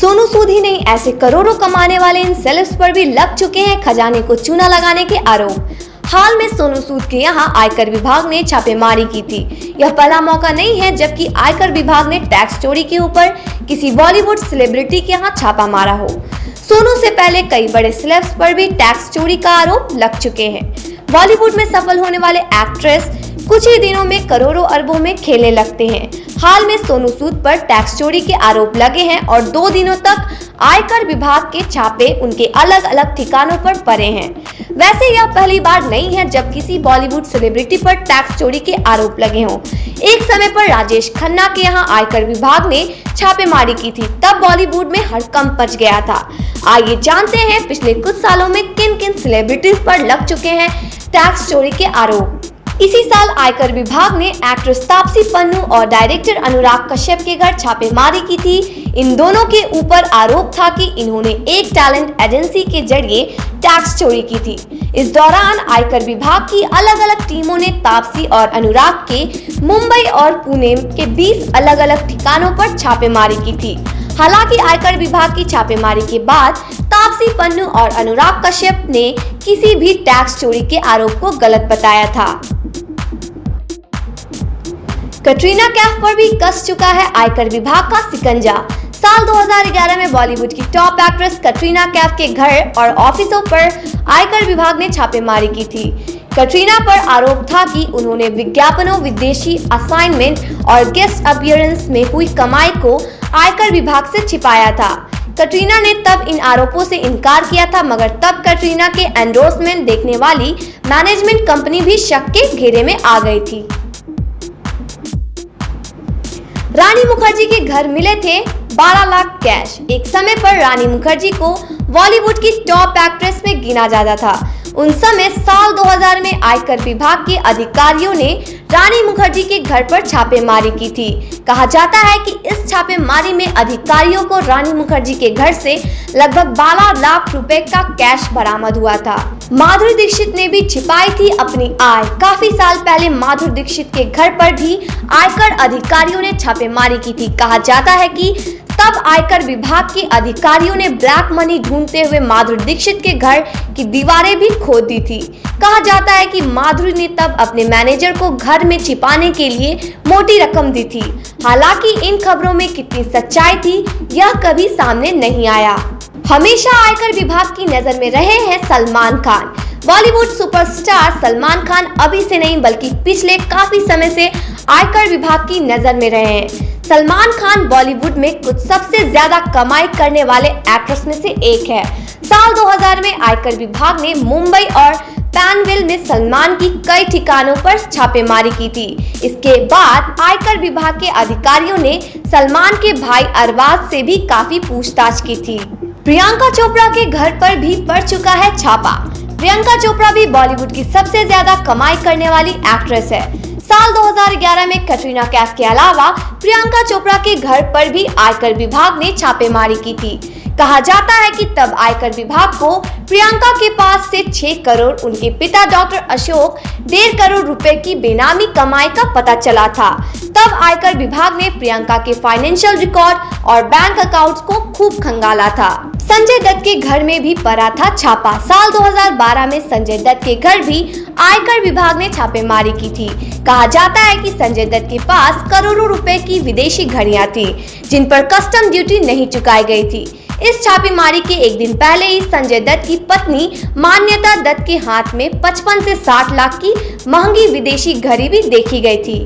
सोनू सूद ही नहीं, ऐसे करोड़ों कमाने वाले इन सेलेब्स पर भी लग चुके हैं खजाने को चूना लगाने के आरोप। हाल में सोनू सूद के यहां आयकर विभाग ने छापेमारी की थी। यह पहला मौका नहीं है जबकि आयकर विभाग ने टैक्स चोरी के ऊपर किसी बॉलीवुड सेलिब्रिटी के यहां छापा मारा हो। सोनू से पहले कई बड़े सेलेब्स पर भी टैक्स चोरी का आरोप लग चुके हैं। बॉलीवुड में सफल होने वाले एक्ट्रेस कुछ ही दिनों में करोड़ों अरबों में खेलने लगते हैं। हाल में सोनू सूद पर टैक्स चोरी के आरोप लगे हैं और 2 दिनों तक आयकर विभाग के छापे उनके अलग अलग ठिकानों पर पड़े हैं। वैसे यह पहली बार नहीं है जब किसी बॉलीवुड सेलिब्रिटी पर टैक्स चोरी के आरोप लगे हों। एक समय पर राजेश खन्ना के यहाँ आयकर विभाग ने छापेमारी की थी, तब बॉलीवुड में हड़कंप मच गया था। आइए जानते हैं पिछले कुछ सालों में किन किन सेलिब्रिटीज पर लग चुके हैं टैक्स चोरी के आरोप। इसी साल आयकर विभाग ने एक्ट्रेस तापसी पन्नू और डायरेक्टर अनुराग कश्यप के घर छापेमारी की थी। इन दोनों के ऊपर आरोप था कि इन्होंने एक टैलेंट एजेंसी के जरिए टैक्स चोरी की थी। इस दौरान आयकर विभाग की अलग अलग टीमों ने तापसी और अनुराग के मुंबई और पुणे के 20 अलग अलग ठिकानों पर छापेमारी की थी। हालांकि आयकर विभाग की छापेमारी के बाद तापसी पन्नू और अनुराग कश्यप ने किसी भी टैक्स चोरी के आरोप को गलत बताया था। कटरीना कैफ पर भी कस चुका है आयकर विभाग का शिकंजा। साल 2011 में बॉलीवुड की टॉप एक्ट्रेस कटरीना कैफ के घर और ऑफिसों पर आयकर विभाग ने छापेमारी की थी। कटरीना पर आरोप था कि उन्होंने विज्ञापनों, विदेशी असाइनमेंट और गेस्ट अपीयरेंस में हुई कमाई को आयकर विभाग से छिपाया था। कटरीना ने तब इन आरोपों से इनकार किया था, मगर तब कटरीना के एंडोर्समेंट देखने वाली मैनेजमेंट कंपनी भी शक के घेरे में आ गई थी। रानी मुखर्जी के घर मिले थे 12 लाख कैश। एक समय पर रानी मुखर्जी को बॉलीवुड की टॉप एक्ट्रेस में गिना जाता था। उन समय साल 2000 में आयकर विभाग के अधिकारियों ने रानी मुखर्जी के घर पर छापेमारी की थी। कहा जाता है कि इस छापेमारी में अधिकारियों को रानी मुखर्जी के घर से लगभग 12 लाख रुपए का कैश बरामद हुआ था। माधुरी दीक्षित ने भी छिपाई थी अपनी आय। काफी साल पहले माधुरी दीक्षित के घर पर भी आयकर अधिकारियों ने छापेमारी की थी। कहा जाता है कि तब आयकर विभाग के अधिकारियों ने ब्लैक मनी ढूंढते हुए माधुरी दीक्षित के घर की दीवारें भी खोद दी थी। कहा जाता है कि माधुरी ने तब अपने मैनेजर को घर में छिपाने के लिए मोटी रकम दी थी। हालांकि इन खबरों में कितनी सच्चाई थी यह कभी सामने नहीं आया। हमेशा आयकर विभाग की नजर में रहे हैं सलमान खान। बॉलीवुड सुपरस्टार सलमान खान अभी से नहीं बल्कि पिछले काफी समय से आयकर विभाग की नजर में रहे हैं। सलमान खान बॉलीवुड में कुछ सबसे ज्यादा कमाई करने वाले एक्ट्रेस में से एक है। साल 2000 में आयकर विभाग ने मुंबई और पैनवेल में सलमान की कई ठिकानों पर छापेमारी की थी। इसके बाद आयकर विभाग के अधिकारियों ने सलमान के भाई अरबाज से भी काफी पूछताछ की थी। प्रियंका चोपड़ा के घर पर भी पड़ चुका है छापा। प्रियंका चोपड़ा भी बॉलीवुड की सबसे ज्यादा कमाई करने वाली एक्ट्रेस है। साल 2011 में कटरीना कैफ के अलावा प्रियंका चोपड़ा के घर पर भी आयकर विभाग ने छापेमारी की थी। कहा जाता है कि तब आयकर विभाग को प्रियंका के पास से 6 करोड़, उनके पिता डॉक्टर अशोक 1.5 करोड़ रुपए की बेनामी कमाई का पता चला था। तब आयकर विभाग ने प्रियंका के फाइनेंशियल रिकॉर्ड और बैंक अकाउंट्स को खूब खंगाला था। संजय दत्त के घर में भी पड़ा था छापा। साल 2012 में संजय दत्त के घर भी आयकर विभाग ने छापेमारी की थी। कहा जाता है कि संजय दत्त के पास करोड़ों रुपए की विदेशी घड़ियां थी जिन पर कस्टम ड्यूटी नहीं चुकाई गई थी। इस छापेमारी के एक दिन पहले ही संजय दत्त की पत्नी मान्यता दत्त के हाथ में 55 से 60 लाख की महंगी विदेशी घड़ी भी देखी गई थी।